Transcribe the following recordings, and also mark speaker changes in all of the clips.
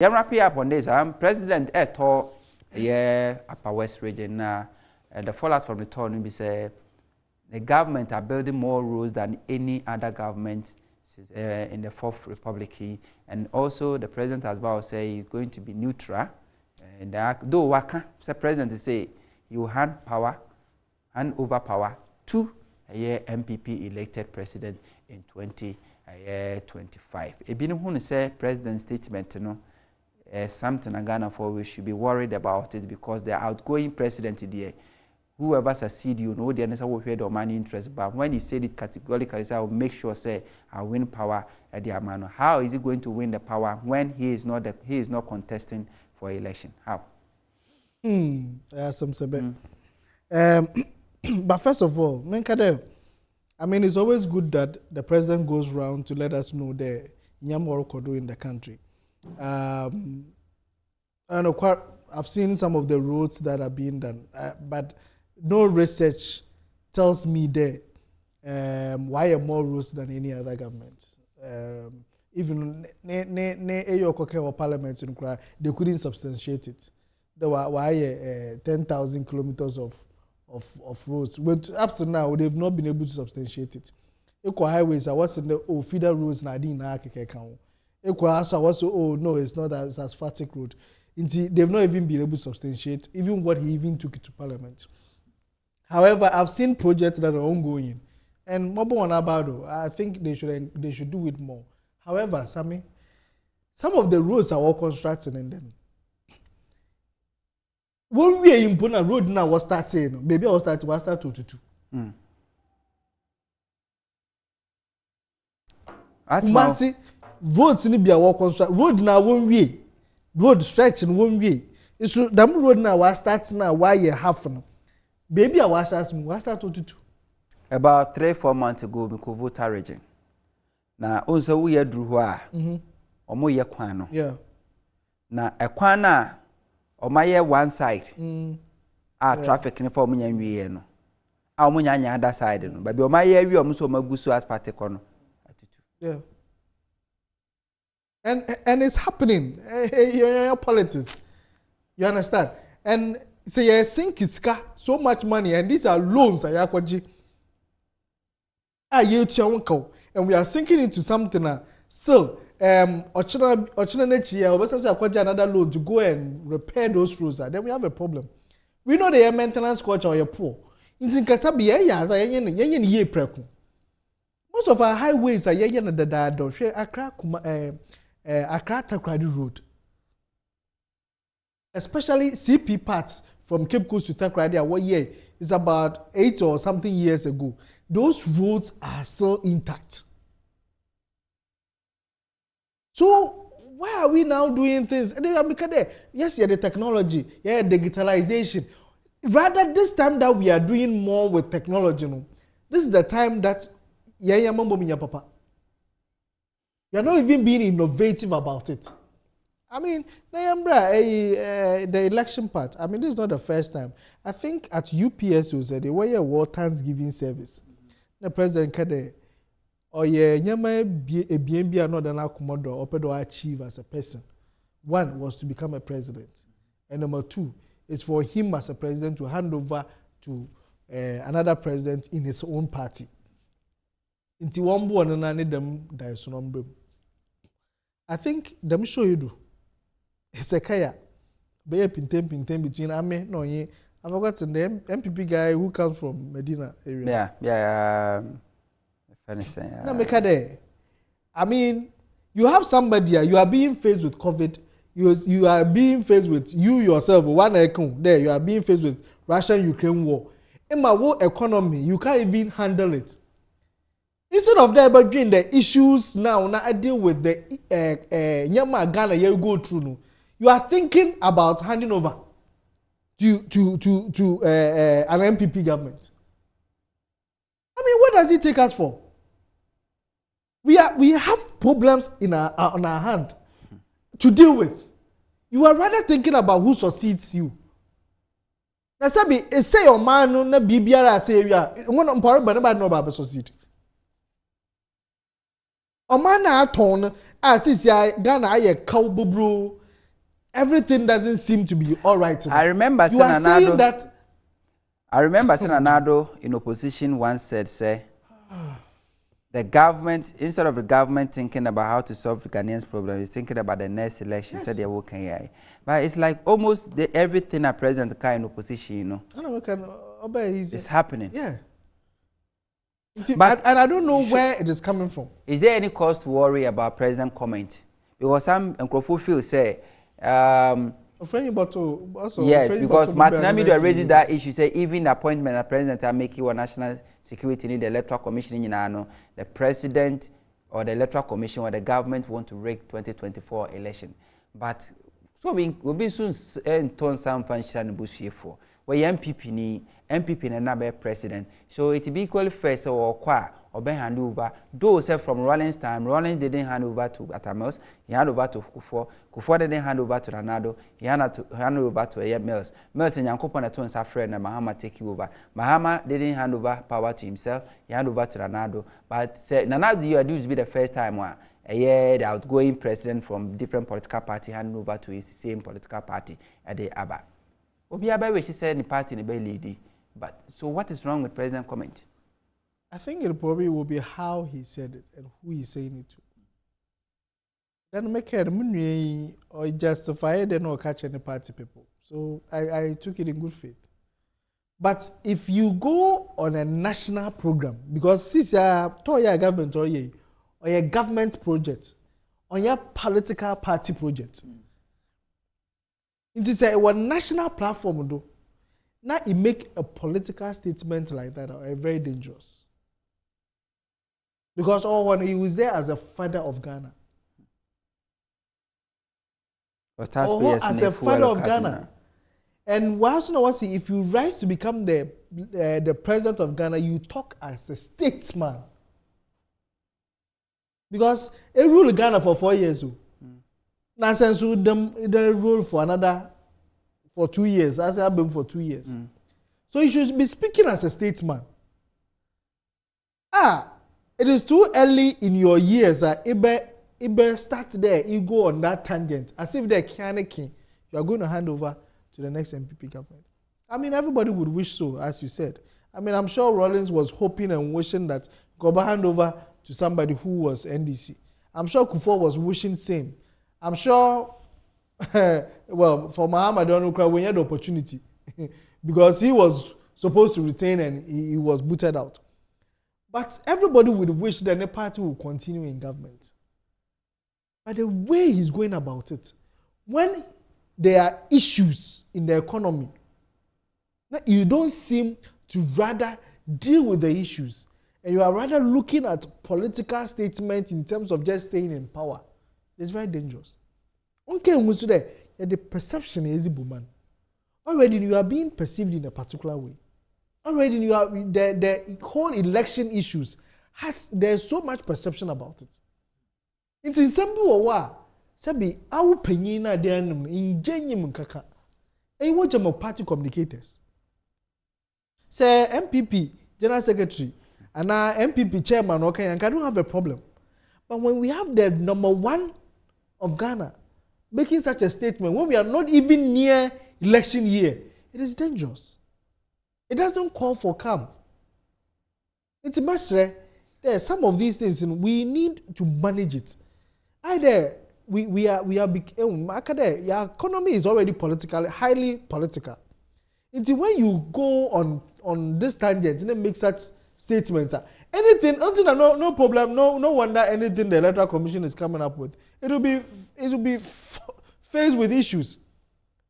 Speaker 1: Yeah, wrap up on this. I'm President Eto, Upper West region. The fallout from the tour will be say the government are building more roads than any other government in the Fourth Republic. And also the president as well say he's going to be neutral. And though Waka, the president say he will hand over power to a MPP elected president in 2025. Ebinu who say president statement, something Ghana for we should be worried about it because the outgoing president there, whoever succeed you know the answer will hear the money interest. But when he said it categorically, I will make sure say I win power at the Amano. How is he going to win the power when he is not contesting for election? How?
Speaker 2: Some but first of all, I mean, it's always good that the president goes around to let us know the Nyamoro in the country. I know I've seen some of the roads that are being done, but no research tells me there why are more roads than any other government. Even or parliament in Kra, they couldn't substantiate it. There were why 10,000 kilometers of roads. But up to now, they've not been able to substantiate it. Equal highways are what's in the feeder roads na di na account. Equal also no, it's not as asphaltic road. They've not even been able to substantiate even what he even took it to parliament. However, I've seen projects that are ongoing, and Mobo and Abado, I think they should do it more. However, Sammy, some of the roads are all constructed and then. When we are in Puna road now, was starting. Maybe I was start 222. Kumasi roads in be a walk construct. Road now one way, road stretch in one way. It's that road now was starting now. Why you have no? Baby, I was asking. Was start 22.
Speaker 1: About 3-4 months ago, we could vote a region. Now, also we are drew or more ye kwano.
Speaker 2: Yeah.
Speaker 1: Now a kwana. Or my one side, traffic in for me and we no. Our money on the other side, but be my area almost so maguso as particular.
Speaker 2: Yeah. And it's happening. Your politics. You understand? And say you sink so much money, and these are loans. And we are sinking into something still. Ochina next year, we say another loan to go and repair those roads. Then we have a problem. We know the maintenance culture are poor. In Kasabi, most of our highways are the Accra Takrady Road, especially CP parts from Cape Coast to Takrady. What year is about 8 or something years ago. Those roads are still intact. So why are we now doing things? Yes, the technology, digitalization. Rather, this time that we are doing more with technology, this is the time that papa. You are not even being innovative about it. I mean, the election part. I mean, this is not the first time. I think at UPS they were a war Thanksgiving service. The president Kade. Or nyama BNB another Akumodo Opedo achieve as a person. One was to become a president, and number two is for him as a president to hand over to another president in his own party. Inti wambu anana them daisonombe. I think them show you do. It's a kaya. Be a pintem between Ame no ye. I've forgotten the MPP guy who comes from Medina area.
Speaker 1: Yeah.
Speaker 2: I mean, you have somebody here, you are being faced with COVID, you are being faced with you yourself, there, you are being faced with Russian-Ukraine war. In my war economy, you can't even handle it. Instead of that, but doing the issues now I deal with the Nyama Ghana you go through. You are thinking about handing over to an MPP government. I mean, what does it take us for? We have problems on our hand to deal with. You are rather thinking about who succeeds you. Now, say your man no na BBR say ya. One employer but nobody know about succeed. A man na turn as is ya Ghana aye cow bubro everything doesn't seem to be all right.
Speaker 1: I remember
Speaker 2: you are saying that.
Speaker 1: I remember Senator Addo in opposition once said, say, the government, instead of the government thinking about how to solve the Ghanaians' problem, is thinking about the next election. Yes. Said they're working. But it's like almost everything a president can in opposition, you know.
Speaker 2: I know, it's
Speaker 1: happening.
Speaker 2: Yeah. But I don't know where it is coming from.
Speaker 1: Is there any cause to worry about president comment? Because some Akufo feel say, yes, because Martin Amido raised that issue. Say even the appointment of president are making one national security in the electoral commission in the president or the electoral commission or the government want to rig 2024 election. But so we'll be soon turn some function bush for where MPP and another president. So it be equally fair or qua or be hand over. Though say from Rollins time, Rollins didn't hand over to Atamos, he hand over to Kufo didn't hand over to Ronaldo, he hand over to Mills. Mills and Yankopon at once friend and Mahama take you over. Mahama didn't hand over power to himself, he hand over to Ronaldo. But say Ronaldo, you are due to be the first time one. The outgoing president from different political party hand over to his same political party at the ABA. Obiaba, she said, the party in the lady. But so what is wrong with president comment?
Speaker 2: I think it probably will be how he said it and who he's saying it to. Then make it or justify it and not catch any party people. So I took it in good faith. But if you go on a national program, because since you're government or your government project, on your political party project, it is a national platform though. Now it make a political statement like that are very dangerous. Because when he was there as a father of Ghana. As a father of Ghana. And if you rise to become the president of Ghana, you talk as a statesman. Because he ruled Ghana for 4 years. Now since they rule for 2 years, as I've been for 2 years. So you should be speaking as a statesman. It is too early in your years. Ibe start there, you go on that tangent. As if they're king, you are going to hand over to the next MPP government. I mean, everybody would wish so, as you said. I mean, I'm sure Rollins was hoping and wishing that Goba hand over to somebody who was NDC. I'm sure Kufo was wishing same. I'm sure, well, for Mahama, I don't know, we had the opportunity because he was supposed to retain and he was booted out. But everybody would wish that the party will continue in government. But the way he's going about it, when there are issues in the economy, you don't seem to rather deal with the issues, and you are rather looking at political statements in terms of just staying in power. It's very dangerous. Okay, the perception is a woman. Already you are being perceived in a particular way. Already you are the whole election issues there's so much perception about it. It's in simple wa sabi awu panyin na de anum injenyim kaka. E wo jamo party communicators. Say MPP general secretary and MPP chairman okay, and I don't have a problem. But when we have the number one of Ghana making such a statement when we are not even near election year, it is dangerous. It doesn't call for calm. It's masre. There some of these things we need to manage it. Either we are your economy is already politically highly political. It's when you go on this tangent and make such statements. Anything until no problem, no wonder anything the Electoral Commission is coming up with. It will be faced with issues.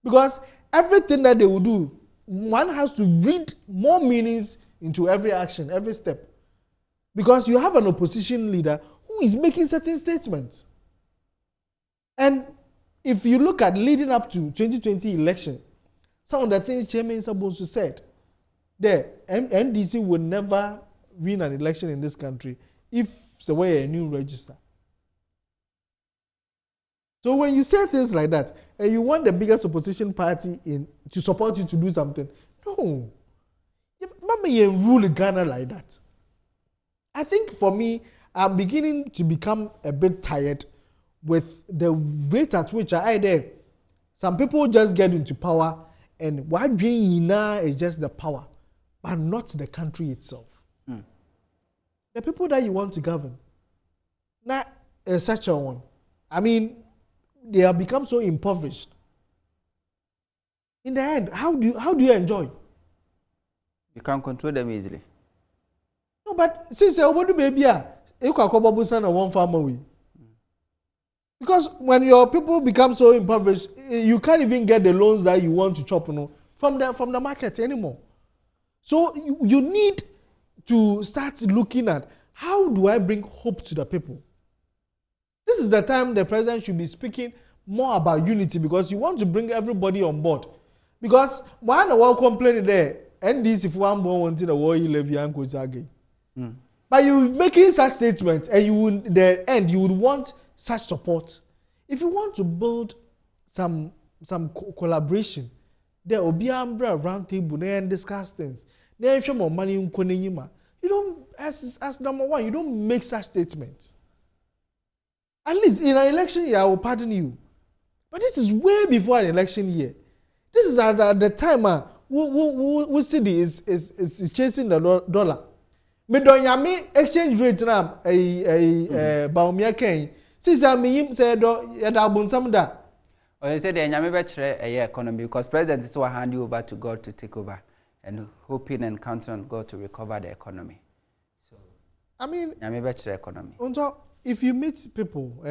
Speaker 2: Because everything that they will do, one has to read more meanings into every action, every step. Because you have an opposition leader who is making certain statements. And if you look at leading up to 2020 election, some of the things Chairman Sabosu said, the NDC will never win an election in this country if it's a new register. So when you say things like that, and you want the biggest opposition party to support you to do something, no. Mama, you rule Ghana like that. I think for me, I'm beginning to become a bit tired with the rate at which Some people just get into power, and what dream is just the power, but not the country itself. The people that you want to govern, not such a one. I mean, they have become so impoverished. In the end, how do you enjoy?
Speaker 1: You can control them easily.
Speaker 2: No, but since what do baby you can come up with one family. Because when your people become so impoverished, you can't even get the loans that you want to chop, from the market anymore. So you need to start looking at how do I bring hope to the people. This is the time the president should be speaking more about unity, because you want to bring everybody on board. Because one of our complaining there, and this if one born wanting the war you levy and goes again. But you making such statements, and you would the end you would want such support. If you want to build some collaboration, there will be a round table and discuss things. Then show more money in Konenima. You don't, as number one, you don't make such statements. At least in an election year, I will pardon you. But this is way before an election year. This is at the time we city is chasing the dollar. Me don yame exchange rate now baumia ken. Since I mean say do yada bonsam da.
Speaker 1: Or you say the yame be a economy, because president is so hand you over to God to take over, and hoping and counting on God to recover the economy. So
Speaker 2: I mean,
Speaker 1: yame be economy.
Speaker 2: If you meet people,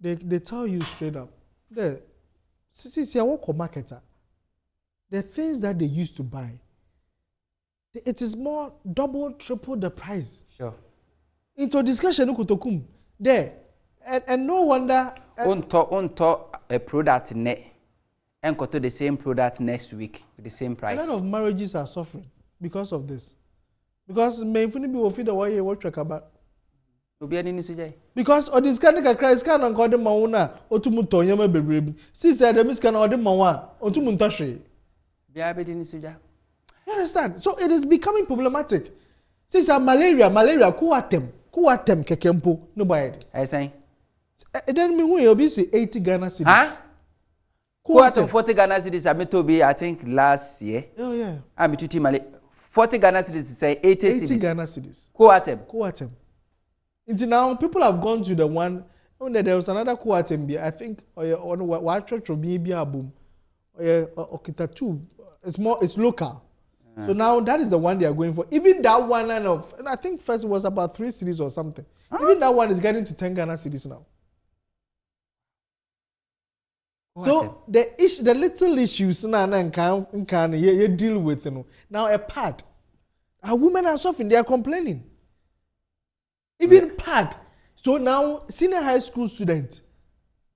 Speaker 2: they tell you straight up, since you work marketer, the things that they used to buy, it is more double, triple the price.
Speaker 1: Sure.
Speaker 2: Into discussion there, and no wonder.
Speaker 1: Unto a product net, and go to the same product next week with the same price.
Speaker 2: A lot of marriages are suffering because of this. Because may be offered the way you work about. Because or this kind of Christ can on the mauna or to mutoyama baby. See said the miscan or the mawa or to muntashi. You understand? So it is becoming problematic. Since malaria, kuatem kekempo, nobody.
Speaker 1: I say.
Speaker 2: Then me will be 80 Ghana cedis.
Speaker 1: Huh? Kuatem 40 Ghana cedis. I to be, I think last year.
Speaker 2: Oh yeah.
Speaker 1: I'm to Malay 40 Ghana cedis say 80
Speaker 2: Ghana cedis.
Speaker 1: Kuatem.
Speaker 2: Until now, people have gone to the one. When there was another Kuatem, I think, on what church or maybe a boom, or Kitatu. It's local. So now that is the one they are going for. Even that one and I think first it was about 3 cities or something. Even that one is getting to 10 Ghana cities now. So the little issues now can you deal with, Now a pad. Our women are suffering, they are complaining. Even pad. So now senior high school students.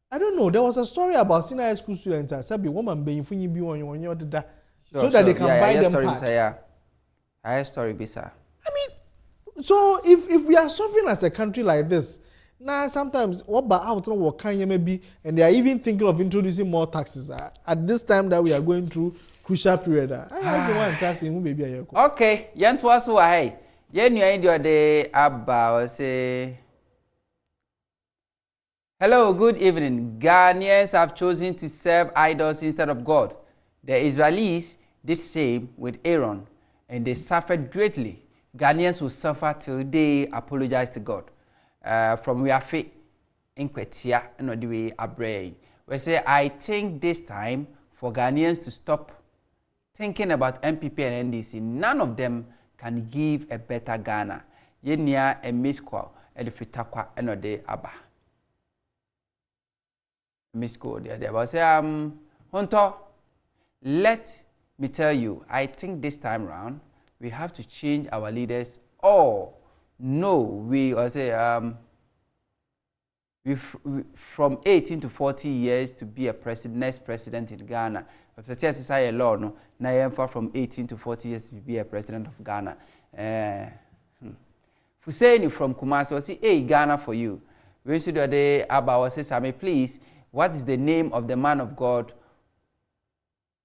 Speaker 2: I don't know. There was a story about senior high school students. I said, woman being funny be on your so that they can buy them pad.
Speaker 1: I story bisa.
Speaker 2: I mean, so if we are suffering as a country like this, now sometimes what about out what can you maybe, and they are even thinking of introducing more taxes at this time that we are going through crucial period. I don't want taxing who maybe I
Speaker 1: okay, yan to us hey. Yen you end day about say. Hello, good evening. Ghanaians have chosen to serve idols instead of God. The Israelis did the same with Aaron, and they suffered greatly. Ghanaians will suffer till they apologize to God. From we are fit in Kwetia and the way Abraham. We say, I think this time for Ghanaians to stop thinking about MPP and NDC, none of them can give a better Ghana. Yenya a misqual and the Fritakwa and the Abba. Misqual, there was Hunter. Let me tell you, I think this time round we have to change our leaders. Or no, we say from 18 to 40 years to be a next president in Ghana. If I law, no, now from 18 to 40 years to be a president of Ghana. Hussein from Kumasi will say, hey, Ghana for you. We should do the about say, Sammy, please, what is the name of the man of God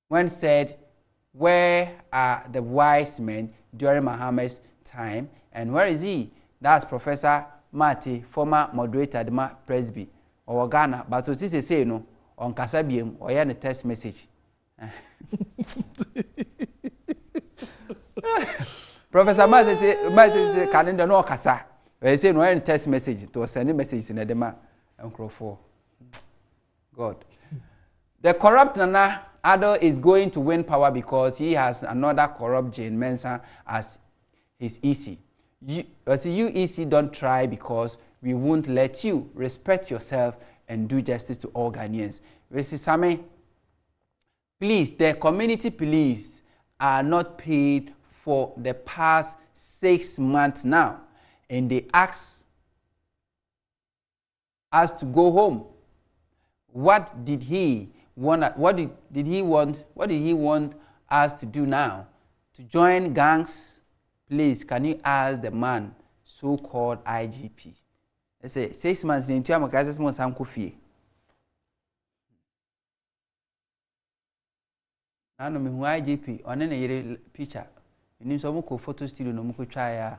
Speaker 1: when said, where are the wise men during Muhammad's time, and where is he? That's Professor Mati, former moderator at the Presby or Ghana. But so this is say no, on Kasabium or any text message. Professor Mazet calendar no Kasa. I say no any text message to send a message in a dema and crow for God. The corrupt Nana Addo is going to win power because he has another corrupt Jane Mensah as his EC. You EC don't try because we won't let you. Respect yourself and do justice to all Ghanaians. Same, please, the community police are not paid for the past 6 months now, and they ask us to go home. What did he want? What did he want? What did he want us to do now? To join gangs? Please, can you ask the man, so-called IGP? I say 6 months. The entire Makassas must have coffee. I know me who IGP on any picture. You need some photo studio no muko try.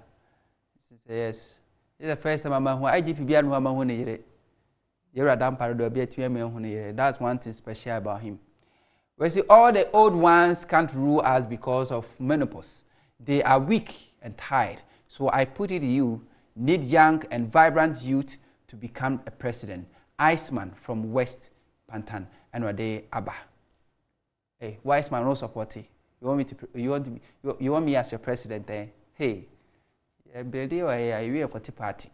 Speaker 1: Yes, it's the first time I'm who IGP be anu ama who ne yere. You're a damn parado be a TM. That's one thing special about him. We see all the old ones can't rule us because of menopause. They are weak and tired. So I put it to you, need young and vibrant youth to become a president. Iceman from West Pantan and Wade Abba. Hey, Wiseman no support it. You want me as your president eh? Hey, build a party.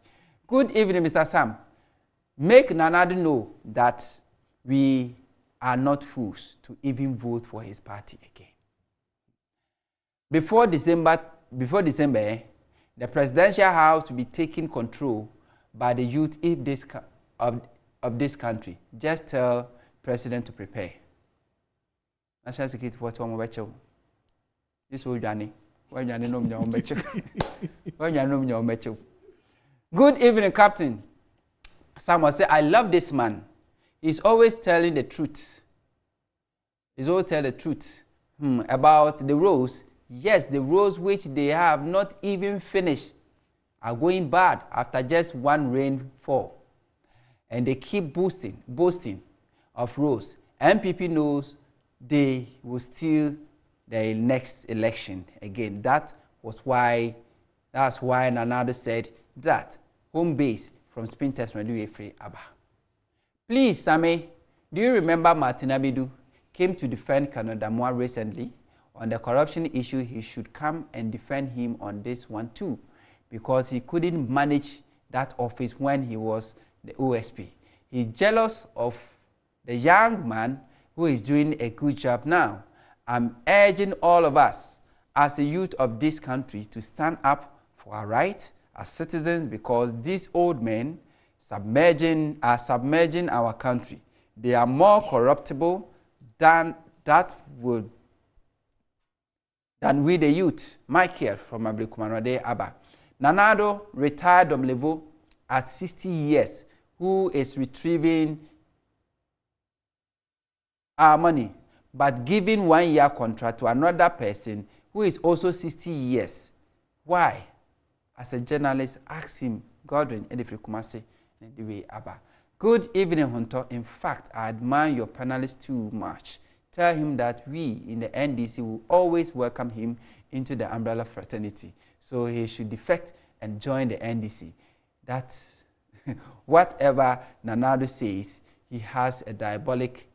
Speaker 1: Good evening, Mr. Sam. Make Nana Addo know that we are not fools to even vote for his party again. Before December, the presidential house will be taking control by the youth of this country. Just tell President to prepare. National Security for Tom. This old Johnny. When you know me, Good evening, Captain. Someone say, I love this man. He's always telling the truth. He's always telling the truth about the roads. Yes, the roads which they have not even finished are going bad after just one rainfall. And they keep boasting of roads. MPP knows they will steal the next election again. That's why Nana Addo said that home base from Spin Test Ready Free Abba. Please, Sammy, do you remember Martin Abidu came to defend Canada more recently on the corruption issue? He should come and defend him on this one too, because he couldn't manage that office when he was the OSP. He's jealous of the young man who is doing a good job now. I'm urging all of us as the youth of this country to stand up for our rights as citizens, because these old men are submerging our country. They are more corruptible than we the youth. Michael from Ablekumanwade Abba. Nana Addo retired from level at 60 years, who is retrieving our money, but giving 1 year contract to another person who is also 60 years. Why? As a journalist, ask him, Godwin Edifri Kumasi, Abba. Good evening, Hunter. In fact, I admire your panelists too much. Tell him that we in the NDC will always welcome him into the umbrella fraternity. So he should defect and join the NDC. That whatever Nana Addo says, he has a diabolic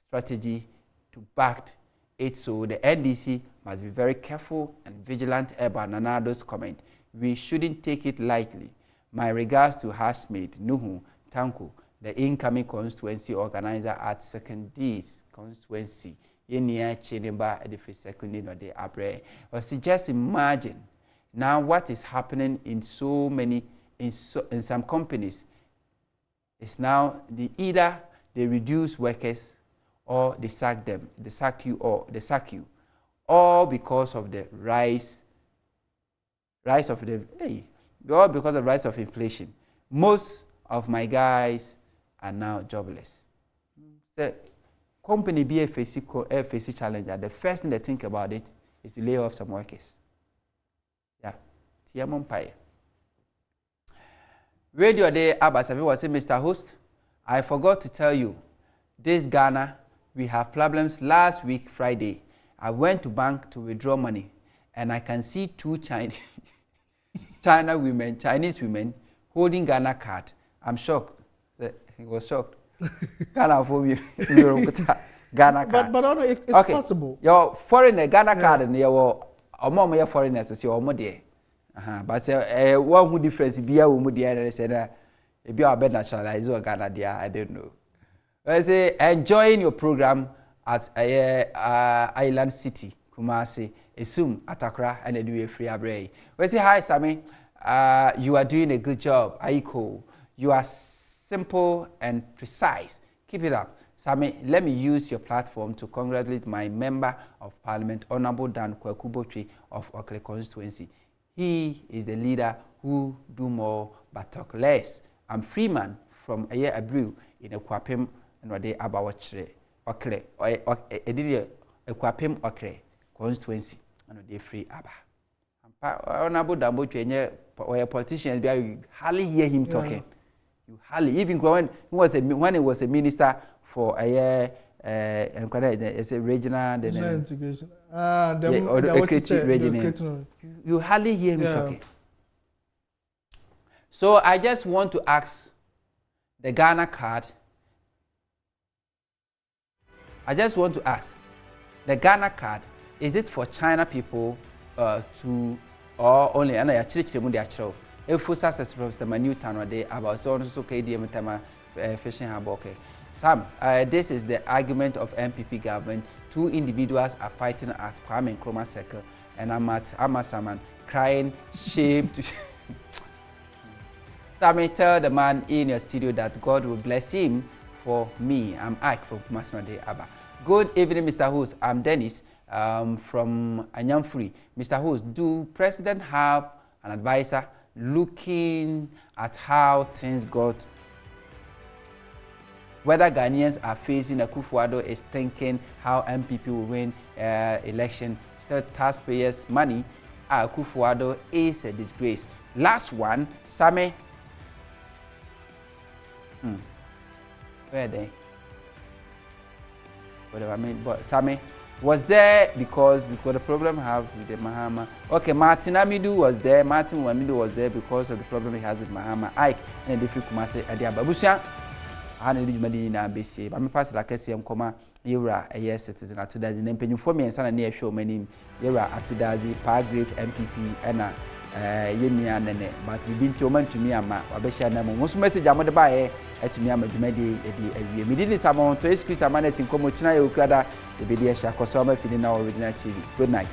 Speaker 1: strategy to back it. So the NDC must be very careful and vigilant about Nana Addo's comment. We shouldn't take it lightly. My regards to housemate Nuhu Tanko, the incoming constituency organizer at Second D's constituency. Yenia Chinimba at the first second of the Abre. Or just imagine now what is happening in so many in some companies. It's now either they reduce workers or they sack them, they sack you, all because of the rise of the all because of the rise of inflation. Most of my guys are now jobless. The company be a face challenge. The first thing they think about it is to lay off some workers. Yeah, Tiamompire. Radio Day Abasavi was saying, Mr. Host, I forgot to tell you this Ghana, we have problems. Last week, Friday, I went to bank to withdraw money, and I can see two Chinese women holding Ghana card. I'm shocked. He was shocked. Ghana for me, Ghana card.
Speaker 2: But it's
Speaker 1: okay.
Speaker 2: possible.
Speaker 1: Your foreigner Ghana card and your mom foreigners your mother. But say one who difference be a woman there said if you are better naturalized or Ghana there, I don't know. I say enjoying your program at Island City, Kumasi, Esum, Atakra, and do free abre. We say hi, Sammy. You are doing a good job. Aiko, you are simple and precise. Keep it up. Sammy, let me use your platform to congratulate my Member of Parliament, Honorable Dan Kwekubotri of Okle constituency. He is the leader who do more but talk less. I'm Freeman from a year Abreu in a Kwapim and what they about Okle or a Kwapim Okle constituency and they free Abba. Honorable Dambotri or a politician, you hardly hear him talking. You hardly, even when he was a minister for a year, it's a regional
Speaker 2: integration.
Speaker 1: You hardly hear him talking. So I just want to ask the Ghana card. Is it for China people to or only? And I actually if we success from the new town or day about so on so KDM tema fishing harbor. Okay. Sam, this is the argument of MPP government. Two individuals are fighting at Kwame Nkrumah Circle, and I'm at Amasaman crying shame to. Sammy, tell the man in your studio that God will bless him for me. I'm Ike from Kumasmade Abba. Good evening, Mr. Host. I'm Dennis from Anyamfuri. Mr. Host, do President have an advisor looking at how things got? Whether Ghanaians are facing Akufo Addo is thinking how MPP will win election, still taxpayers' money. Akufo Addo is a disgrace. Last one, Sammy. Where are they? Whatever I mean, but Sammy was there because the problem have with the Mahama. Okay, Martin Amidu was there. Martin Amidu was there because of the problem he has with Mahama. Ike and the different Kumasi Adia Babusha. I need to be in a BC. I'm fast like I say, I'm comma. Yura a year citizen at 2000 and penny for me and son near show my name. Yura at 2000 Pargrave MPP and Yenia Nene. But we've been to man to me and my Abesha Namo. Most message I'm buy at me. I'm a Jumedi. We didn't someone to excuse a man in Comochina Ukada, the Bedia Shakosoma feeding our original TV. Good night.